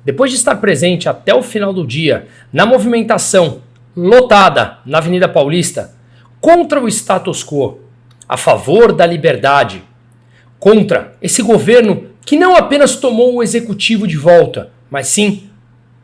depois de estar presente até o final do dia na movimentação lotada na Avenida Paulista contra o status quo, a favor da liberdade, contra esse governo que não apenas tomou o executivo de volta, mas sim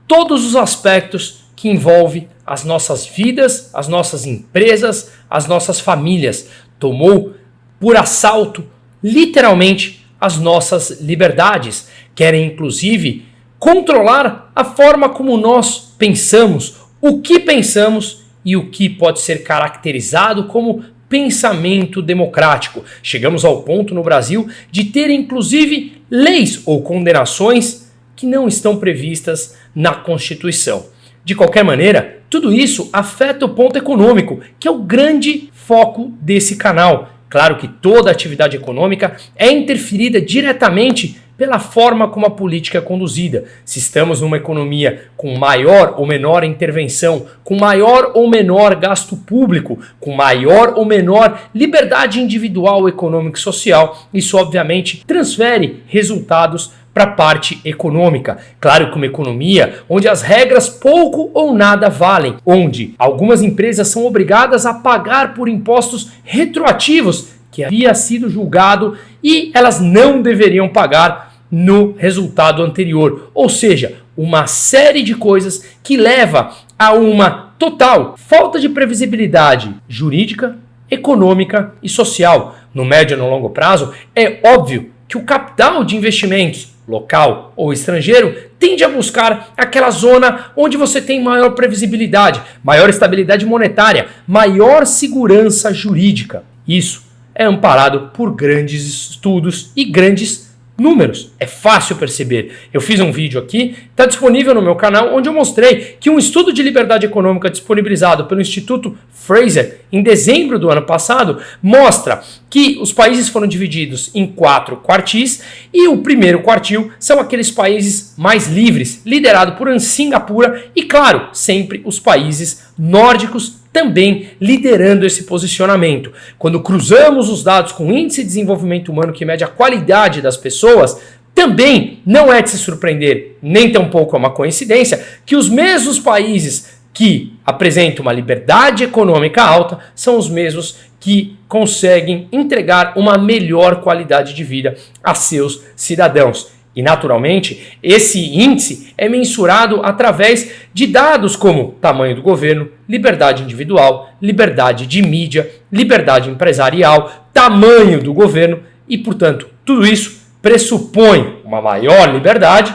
todos os aspectos que envolvem as nossas vidas, as nossas empresas, as nossas famílias. Tomou por assalto, literalmente, as nossas liberdades. Querem, inclusive, controlar a forma como nós pensamos, o que pensamos e o que pode ser caracterizado como pensamento democrático. Chegamos ao ponto no Brasil de ter, inclusive, leis ou condenações que não estão previstas na Constituição. De qualquer maneira, tudo isso afeta o ponto econômico, que é o grande foco desse canal. Claro que toda atividade econômica é interferida diretamente pela forma como a política é conduzida. Se estamos numa economia com maior ou menor intervenção, com maior ou menor gasto público, com maior ou menor liberdade individual, econômica e social, isso obviamente transfere resultados para a parte econômica. Claro que uma economia onde as regras pouco ou nada valem, onde algumas empresas são obrigadas a pagar por impostos retroativos que havia sido julgado e elas não deveriam pagar no resultado anterior. Ou seja, uma série de coisas que leva a uma total falta de previsibilidade jurídica, econômica e social. No médio e no longo prazo, é óbvio que o capital de investimentos local ou estrangeiro tende a buscar aquela zona onde você tem maior previsibilidade, maior estabilidade monetária, maior segurança jurídica. Isso é amparado por grandes estudos e grandes números. É fácil perceber. Eu fiz um vídeo aqui, está disponível no meu canal, onde eu mostrei que um estudo de liberdade econômica disponibilizado pelo Instituto Fraser em dezembro do ano passado mostra que os países foram divididos em 4 quartis e o primeiro quartil são aqueles países mais livres, liderado por Singapura e, claro, sempre os países nórdicos também liderando esse posicionamento. Quando cruzamos os dados com o Índice de Desenvolvimento Humano, que mede a qualidade das pessoas, também não é de se surpreender, nem tampouco é uma coincidência, que os mesmos países que apresentam uma liberdade econômica alta são os mesmos que conseguem entregar uma melhor qualidade de vida a seus cidadãos. E, naturalmente, esse índice é mensurado através de dados como tamanho do governo, liberdade individual, liberdade de mídia, liberdade empresarial, tamanho do governo e, portanto, tudo isso pressupõe uma maior liberdade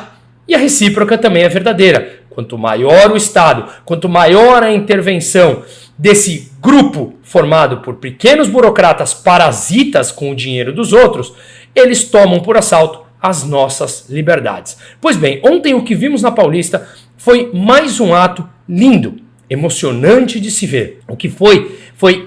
e a recíproca também é verdadeira. Quanto maior o Estado, quanto maior a intervenção desse grupo formado por pequenos burocratas parasitas com o dinheiro dos outros, eles tomam por assalto as nossas liberdades. Pois bem, ontem o que vimos na Paulista foi mais um ato lindo, emocionante de se ver. O que foi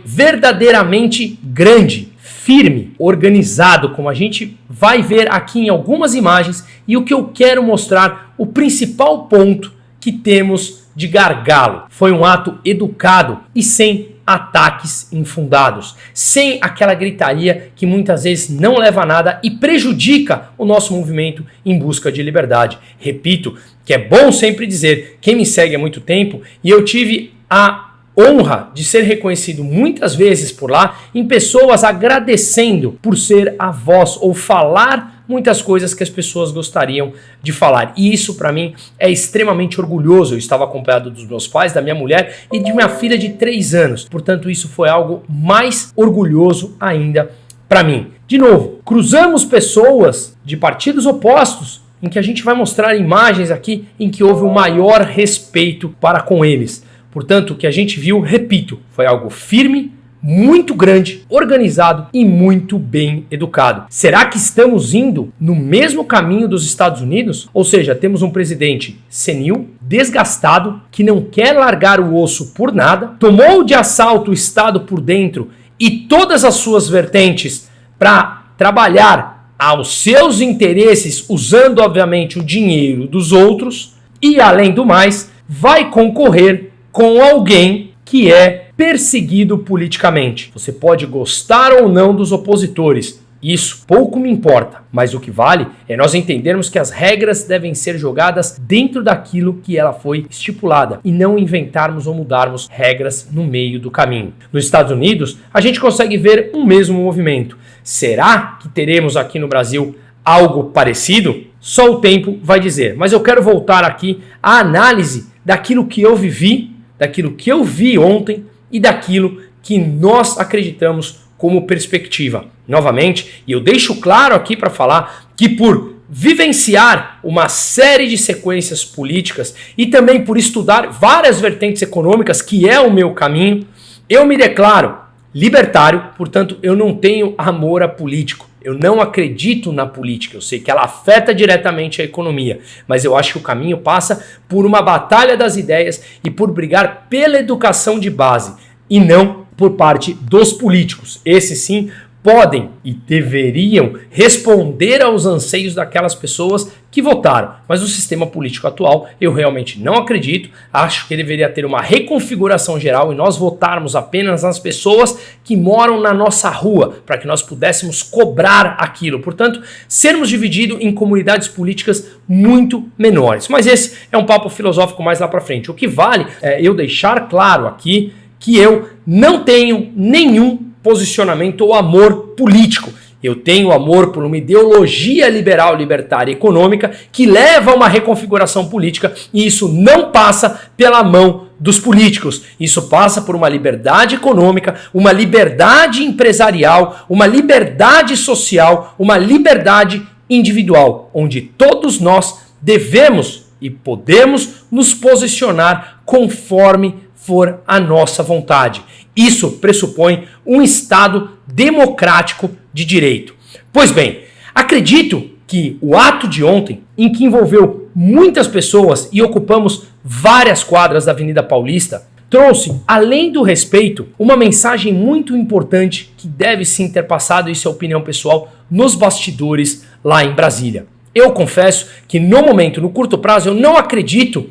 verdadeiramente grande, firme, organizado, como a gente vai ver aqui em algumas imagens, e o que eu quero mostrar, o principal ponto que temos de gargalo. Foi um ato educado e sem ataques infundados, sem aquela gritaria que muitas vezes não leva a nada e prejudica o nosso movimento em busca de liberdade. Repito que é bom sempre dizer, quem me segue há muito tempo, e eu tive a honra de ser reconhecido muitas vezes por lá, em pessoas agradecendo por ser a voz ou falar muitas coisas que as pessoas gostariam de falar. E isso para mim é extremamente orgulhoso. Eu estava acompanhado dos meus pais, da minha mulher e de minha filha de 3 anos. Portanto, isso foi algo mais orgulhoso ainda para mim. De novo, cruzamos pessoas de partidos opostos, em que a gente vai mostrar imagens aqui em que houve o maior respeito para com eles. Portanto, o que a gente viu, repito, foi algo firme, muito grande, organizado e muito bem educado. Será que estamos indo no mesmo caminho dos Estados Unidos? Ou seja, temos um presidente senil, desgastado, que não quer largar o osso por nada, tomou de assalto o Estado por dentro e todas as suas vertentes para trabalhar aos seus interesses, usando obviamente o dinheiro dos outros e, além do mais, vai concorrer com alguém que é perseguido politicamente. Você pode gostar ou não dos opositores, Isso pouco me importa, mas o que vale é nós entendermos que as regras devem ser jogadas dentro daquilo que ela foi estipulada e não inventarmos ou mudarmos regras no meio do caminho. Nos Estados Unidos, a gente consegue ver um mesmo movimento. Será que teremos aqui no Brasil algo parecido? Só o tempo vai dizer, mas eu quero voltar aqui à análise daquilo que eu vivi, daquilo que eu vi ontem e daquilo que nós acreditamos como perspectiva. Novamente, e eu deixo claro aqui para falar que por vivenciar uma série de sequências políticas e também por estudar várias vertentes econômicas, que é o meu caminho, eu me declaro libertário, portanto eu não tenho amor a político. Eu não acredito na política, eu sei que ela afeta diretamente a economia, mas eu acho que o caminho passa por uma batalha das ideias e por brigar pela educação de base e não por parte dos políticos. Esses sim podem e deveriam responder aos anseios daquelas pessoas que votaram. Mas o sistema político atual eu realmente não acredito. Acho que deveria ter uma reconfiguração geral e nós votarmos apenas nas pessoas que moram na nossa rua, para que nós pudéssemos cobrar aquilo. Portanto, sermos divididos em comunidades políticas muito menores. Mas esse é um papo filosófico mais lá para frente. O que vale é eu deixar claro aqui que eu não tenho nenhum posicionamento ou amor político. Eu tenho amor por uma ideologia liberal, libertária e econômica que leva a uma reconfiguração política e isso não passa pela mão dos políticos. Isso passa por uma liberdade econômica, uma liberdade empresarial, uma liberdade social, uma liberdade individual, onde todos nós devemos e podemos nos posicionar conforme for a nossa vontade. Isso pressupõe um Estado democrático de direito. Pois bem, acredito que o ato de ontem, em que envolveu muitas pessoas e ocupamos várias quadras da Avenida Paulista, trouxe, além do respeito, uma mensagem muito importante que deve ser interpassada, isso é opinião pessoal, nos bastidores lá em Brasília. Eu confesso que no momento, no curto prazo, eu não acredito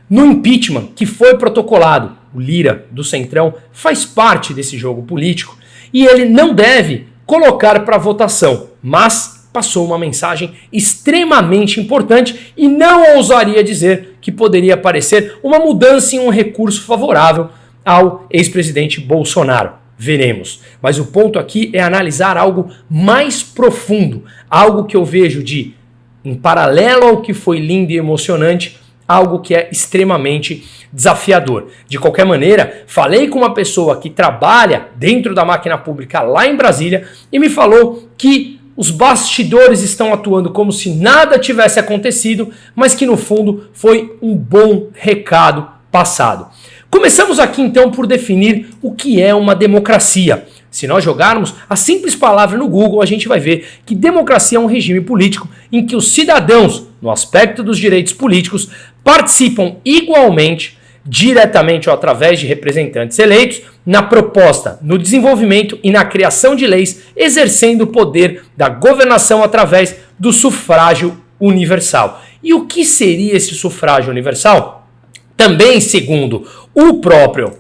no impeachment que foi protocolado. O Lira, do Centrão, faz parte desse jogo político e ele não deve colocar para votação, mas passou uma mensagem extremamente importante e não ousaria dizer que poderia parecer uma mudança em um recurso favorável ao ex-presidente Bolsonaro. Veremos. Mas o ponto aqui é analisar algo mais profundo, algo que eu vejo em paralelo ao que foi lindo e emocionante, algo que é extremamente desafiador. De qualquer maneira, falei com uma pessoa que trabalha dentro da máquina pública lá em Brasília e me falou que os bastidores estão atuando como se nada tivesse acontecido, mas que no fundo foi um bom recado passado. Começamos aqui então por definir o que é uma democracia. Se nós jogarmos a simples palavra no Google, a gente vai ver que democracia é um regime político em que os cidadãos, no aspecto dos direitos políticos, participam igualmente, diretamente ou através de representantes eleitos, na proposta, no desenvolvimento e na criação de leis, exercendo o poder da governação através do sufrágio universal. E o que seria esse sufrágio universal? Também, segundo o próprio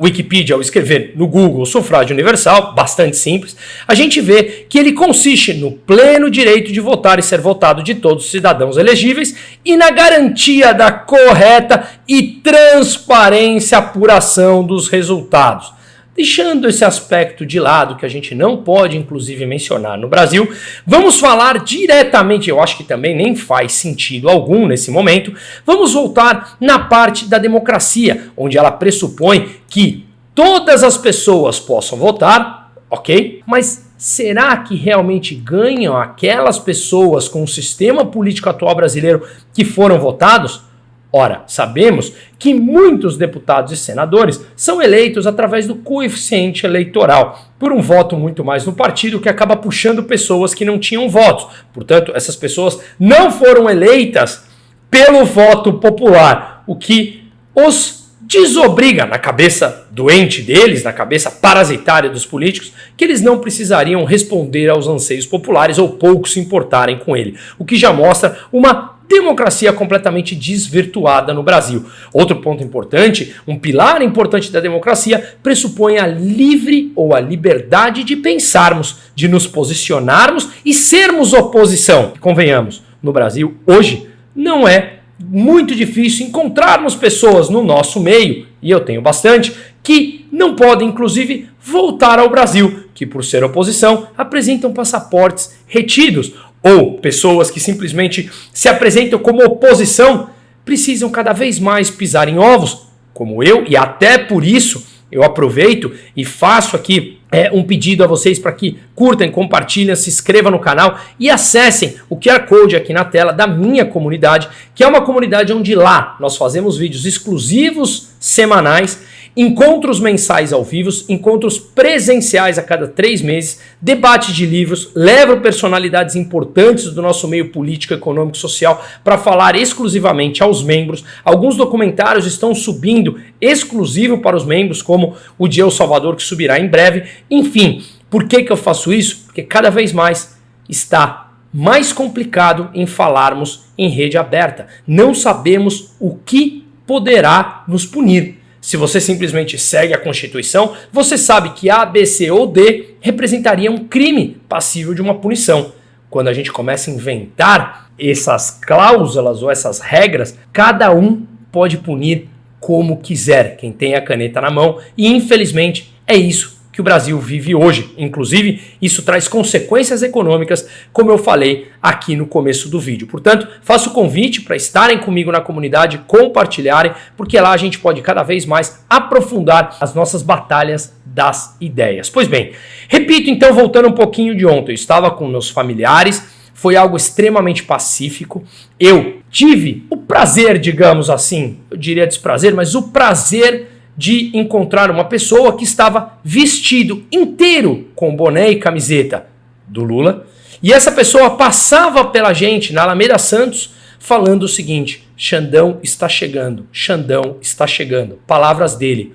Wikipedia, ao escrever no Google sufrágio universal, bastante simples, a gente vê que ele consiste no pleno direito de votar e ser votado de todos os cidadãos elegíveis e na garantia da correta e transparência apuração dos resultados. Deixando esse aspecto de lado, que a gente não pode inclusive mencionar no Brasil, vamos falar diretamente, eu acho que também nem faz sentido algum nesse momento, vamos voltar na parte da democracia, onde ela pressupõe que todas as pessoas possam votar, ok? Mas será que realmente ganham aquelas pessoas com o sistema político atual brasileiro que foram votados? Ora, sabemos que muitos deputados e senadores são eleitos através do coeficiente eleitoral, por um voto muito mais no partido que acaba puxando pessoas que não tinham votos. Portanto, essas pessoas não foram eleitas pelo voto popular, o que os desobriga na cabeça doente deles, na cabeça parasitária dos políticos, que eles não precisariam responder aos anseios populares ou pouco se importarem com ele, o que já mostra uma democracia completamente desvirtuada no Brasil. Outro ponto importante, um pilar importante da democracia, pressupõe a livre ou a liberdade de pensarmos, de nos posicionarmos e sermos oposição. Convenhamos, no Brasil hoje não é muito difícil encontrarmos pessoas no nosso meio, e eu tenho bastante, que não podem inclusive voltar ao Brasil, que por ser oposição apresentam passaportes retidos, ou pessoas que simplesmente se apresentam como oposição precisam cada vez mais pisar em ovos, como eu, e até por isso eu aproveito e faço aqui um pedido a vocês para que curtem, compartilhem, se inscrevam no canal e acessem o QR Code aqui na tela da minha comunidade, que é uma comunidade onde lá nós fazemos vídeos exclusivos semanais, encontros mensais ao vivo, encontros presenciais a cada 3 meses, debate de livros, levo personalidades importantes do nosso meio político, econômico e social para falar exclusivamente aos membros. Alguns documentários estão subindo exclusivo para os membros, como o de El Salvador, que subirá em breve. Enfim, por que eu faço isso? Porque cada vez mais está mais complicado em falarmos em rede aberta. Não sabemos o que poderá nos punir. Se você simplesmente segue a Constituição, você sabe que A, B, C ou D representaria um crime passível de uma punição. Quando a gente começa a inventar essas cláusulas ou essas regras, cada um pode punir como quiser, quem tem a caneta na mão, e infelizmente é isso que o Brasil vive hoje. Inclusive, isso traz consequências econômicas, como eu falei aqui no começo do vídeo. Portanto, faço o convite para estarem comigo na comunidade, compartilharem, porque lá a gente pode cada vez mais aprofundar as nossas batalhas das ideias. Pois bem, repito então, voltando um pouquinho de ontem, eu estava com meus familiares, foi algo extremamente pacífico. Eu tive o prazer, digamos assim, eu diria desprazer, mas o prazer de encontrar uma pessoa que estava vestido inteiro com boné e camiseta do Lula. E essa pessoa passava pela gente na Alameda Santos falando o seguinte: Xandão está chegando, Xandão está chegando. Palavras dele.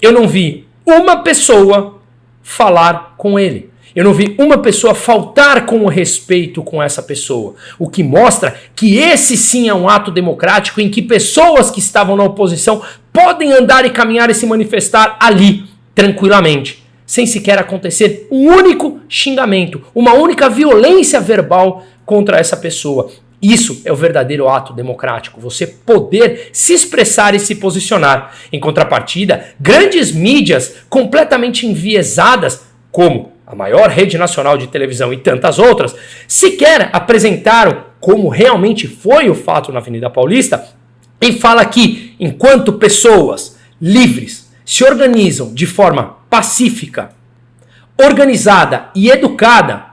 Eu não vi uma pessoa falar com ele. Eu não vi uma pessoa faltar com o respeito com essa pessoa. O que mostra que esse sim é um ato democrático em que pessoas que estavam na oposição podem andar e caminhar e se manifestar ali, tranquilamente, sem sequer acontecer um único xingamento, uma única violência verbal contra essa pessoa. Isso é o verdadeiro ato democrático, você poder se expressar e se posicionar. Em contrapartida, grandes mídias completamente enviesadas, como a maior rede nacional de televisão e tantas outras, sequer apresentaram como realmente foi o fato na Avenida Paulista, e fala que enquanto pessoas livres se organizam de forma pacífica, organizada e educada,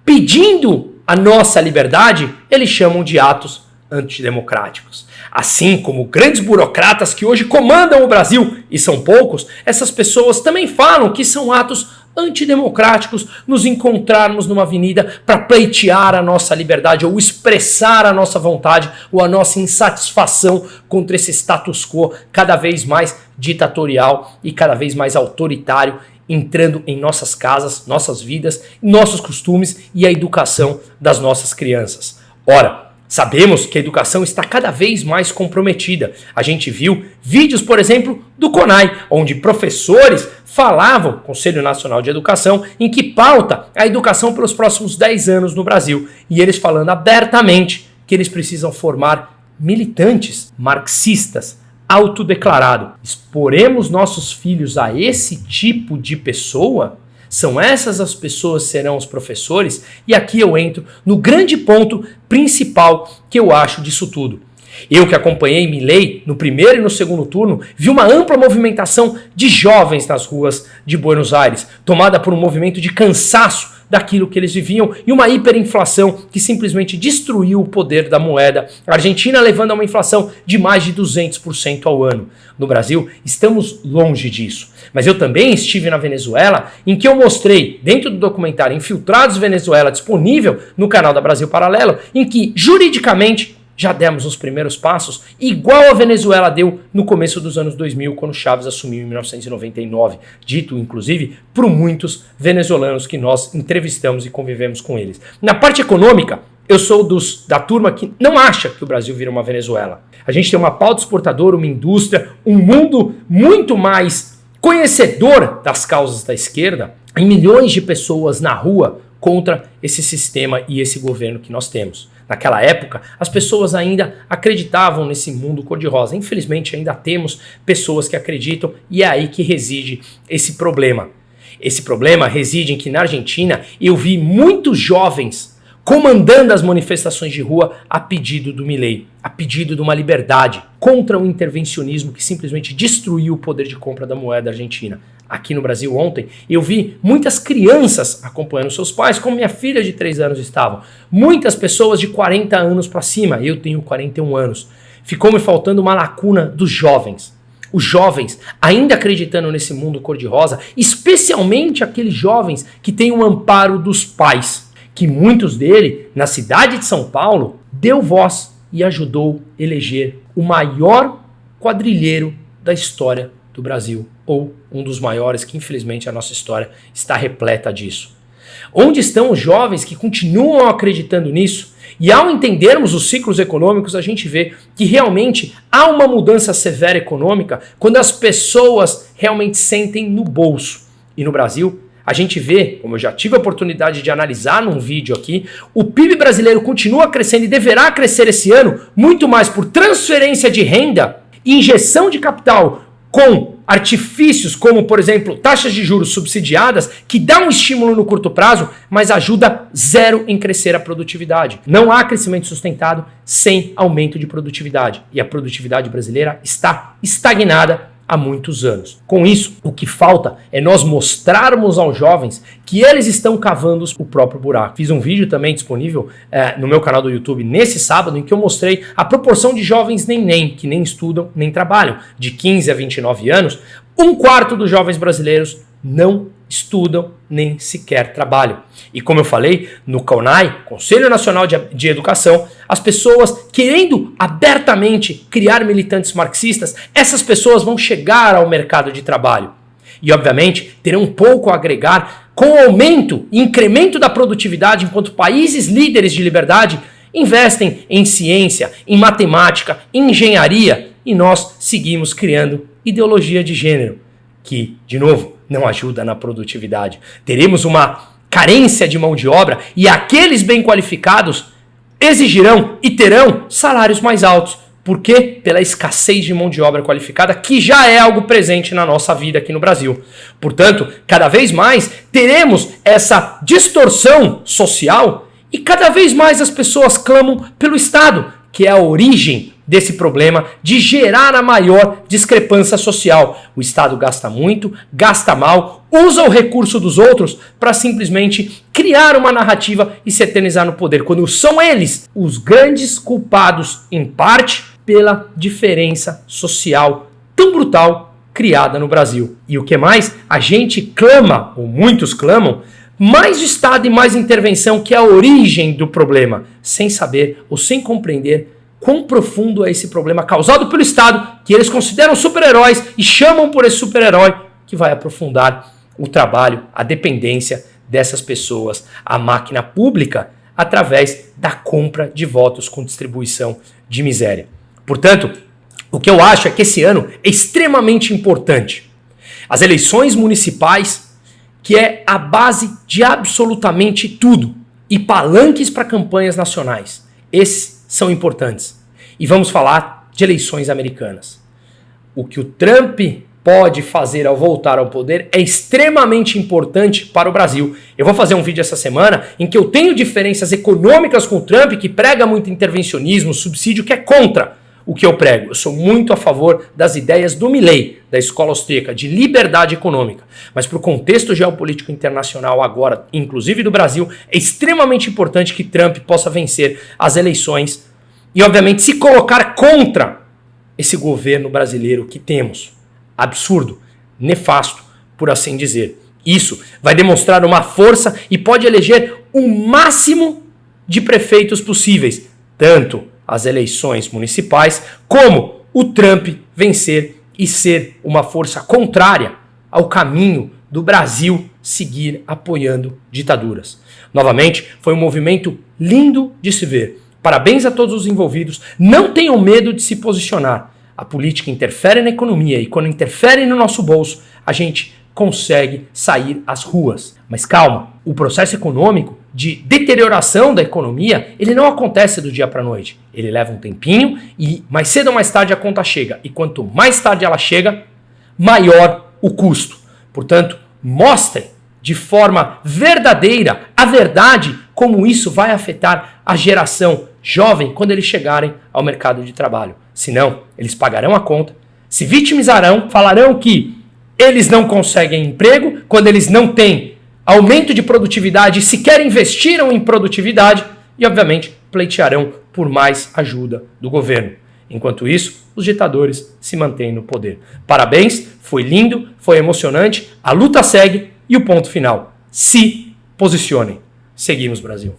pedindo a nossa liberdade, eles chamam de atos antidemocráticos. Assim como grandes burocratas que hoje comandam o Brasil, e são poucos, essas pessoas também falam que são atos antidemocráticos nos encontrarmos numa avenida para pleitear a nossa liberdade ou expressar a nossa vontade ou a nossa insatisfação contra esse status quo cada vez mais ditatorial e cada vez mais autoritário, entrando em nossas casas, nossas vidas, nossos costumes e a educação das nossas crianças. Ora, sabemos que a educação está cada vez mais comprometida. A gente viu vídeos, por exemplo, do CONAI, onde professores falavam, Conselho Nacional de Educação, em que pauta a educação pelos próximos 10 anos no Brasil. E eles falando abertamente que eles precisam formar militantes marxistas, autodeclarados. Exporemos nossos filhos a esse tipo de pessoa? São essas as pessoas que serão os professores? E aqui eu entro no grande ponto principal que eu acho disso tudo. Eu que acompanhei Milei no primeiro e no segundo turno, vi uma ampla movimentação de jovens nas ruas de Buenos Aires, tomada por um movimento de cansaço daquilo que eles viviam e uma hiperinflação que simplesmente destruiu o poder da moeda. A Argentina levando a uma inflação de mais de 200% ao ano. No Brasil, estamos longe disso. Mas eu também estive na Venezuela, em que eu mostrei, dentro do documentário Infiltrados Venezuela, disponível no canal da Brasil Paralelo, em que, juridicamente, já demos os primeiros passos, igual a Venezuela deu no começo dos anos 2000, quando Chávez assumiu em 1999, dito, inclusive, por muitos venezuelanos que nós entrevistamos e convivemos com eles. Na parte econômica, Eu sou da turma que não acha que o Brasil vira uma Venezuela. A gente tem uma pauta exportadora, uma indústria, um mundo muito mais conhecedor das causas da esquerda e milhões de pessoas na rua contra esse sistema e esse governo que nós temos. Naquela época, as pessoas ainda acreditavam nesse mundo cor-de-rosa. Infelizmente, ainda temos pessoas que acreditam e é aí que reside esse problema. Esse problema reside em que na Argentina eu vi muitos jovens comandando as manifestações de rua a pedido do Milei, a pedido de uma liberdade contra o intervencionismo que simplesmente destruiu o poder de compra da moeda argentina. Aqui no Brasil ontem, eu vi muitas crianças acompanhando seus pais, como minha filha de 3 anos estavam. Muitas pessoas de 40 anos para cima, eu tenho 41 anos. Ficou me faltando uma lacuna dos jovens. Os jovens ainda acreditando nesse mundo cor-de-rosa, especialmente aqueles jovens que têm o amparo dos pais, que muitos dele, na cidade de São Paulo, deu voz e ajudou a eleger o maior quadrilheiro da história do Brasil, ou um dos maiores, que infelizmente a nossa história está repleta disso. Onde estão os jovens que continuam acreditando nisso? E ao entendermos os ciclos econômicos, a gente vê que realmente há uma mudança severa econômica quando as pessoas realmente sentem no bolso. E no Brasil, a gente vê, como eu já tive a oportunidade de analisar num vídeo aqui, o PIB brasileiro continua crescendo e deverá crescer esse ano muito mais por transferência de renda e injeção de capital com artifícios como, por exemplo, taxas de juros subsidiadas, que dá um estímulo no curto prazo, mas ajuda zero em crescer a produtividade. Não há crescimento sustentado sem aumento de produtividade. E a produtividade brasileira está estagnada há muitos anos. Com isso, o que falta é nós mostrarmos aos jovens que eles estão cavando o próprio buraco. Fiz um vídeo também disponível no meu canal do YouTube nesse sábado, em que eu mostrei a proporção de jovens nem que nem estudam nem trabalham. De 15 a 29 anos, 1/4 dos jovens brasileiros não estudam nem sequer trabalham. E como eu falei, no CONAI, Conselho Nacional de Educação, as pessoas querendo abertamente criar militantes marxistas, essas pessoas vão chegar ao mercado de trabalho. E obviamente terão pouco a agregar com o aumento e incremento da produtividade, enquanto países líderes de liberdade investem em ciência, em matemática, em engenharia, e nós seguimos criando ideologia de gênero, que, de novo, não ajuda na produtividade. Teremos uma carência de mão de obra e aqueles bem qualificados exigirão e terão salários mais altos. Por quê? Pela escassez de mão de obra qualificada, que já é algo presente na nossa vida aqui no Brasil. Portanto, cada vez mais teremos essa distorção social e cada vez mais as pessoas clamam pelo Estado, que é a origem desse problema de gerar a maior discrepância social. O Estado gasta muito, gasta mal, usa o recurso dos outros para simplesmente criar uma narrativa e se eternizar no poder, quando são eles os grandes culpados, em parte, pela diferença social tão brutal criada no Brasil. E o que mais? A gente clama, ou muitos clamam, mais Estado e mais intervenção, que é a origem do problema, sem saber ou sem compreender quão profundo é esse problema causado pelo Estado, que eles consideram super-heróis e chamam por esse super-herói, que vai aprofundar o trabalho, a dependência dessas pessoas, a máquina pública, através da compra de votos com distribuição de miséria. Portanto, o que eu acho é que esse ano é extremamente importante. As eleições municipais, que é a base de absolutamente tudo, e palanques para campanhas nacionais. Esses são importantes. E vamos falar de eleições americanas. O que o Trump pode fazer ao voltar ao poder é extremamente importante para o Brasil. Eu vou fazer um vídeo essa semana em que eu tenho diferenças econômicas com o Trump, que prega muito intervencionismo, subsídio, que é contra o que eu prego. Eu sou muito a favor das ideias do Milei, da escola austríaca, de liberdade econômica. Mas para o contexto geopolítico internacional agora, inclusive do Brasil, é extremamente importante que Trump possa vencer as eleições e, obviamente, se colocar contra esse governo brasileiro que temos. Absurdo, nefasto, por assim dizer. Isso vai demonstrar uma força e pode eleger o máximo de prefeitos possíveis, tanto as eleições municipais, como o Trump vencer e ser uma força contrária ao caminho do Brasil seguir apoiando ditaduras. Novamente, foi um movimento lindo de se ver. Parabéns a todos os envolvidos. Não tenham medo de se posicionar. A política interfere na economia e quando interfere no nosso bolso, a gente consegue sair às ruas. Mas calma, o processo econômico de deterioração da economia, ele não acontece do dia para a noite. Ele leva um tempinho e mais cedo ou mais tarde a conta chega. E quanto mais tarde ela chega, maior o custo. Portanto, mostrem de forma verdadeira a verdade como isso vai afetar a geração jovem quando eles chegarem ao mercado de trabalho. Senão, eles pagarão a conta, se vitimizarão, falarão que eles não conseguem emprego, quando eles não têm aumento de produtividade, sequer investiram em produtividade e, obviamente, pleitearão por mais ajuda do governo. Enquanto isso, os ditadores se mantêm no poder. Parabéns, foi lindo, foi emocionante, a luta segue e o ponto final. Se posicionem. Seguimos, Brasil.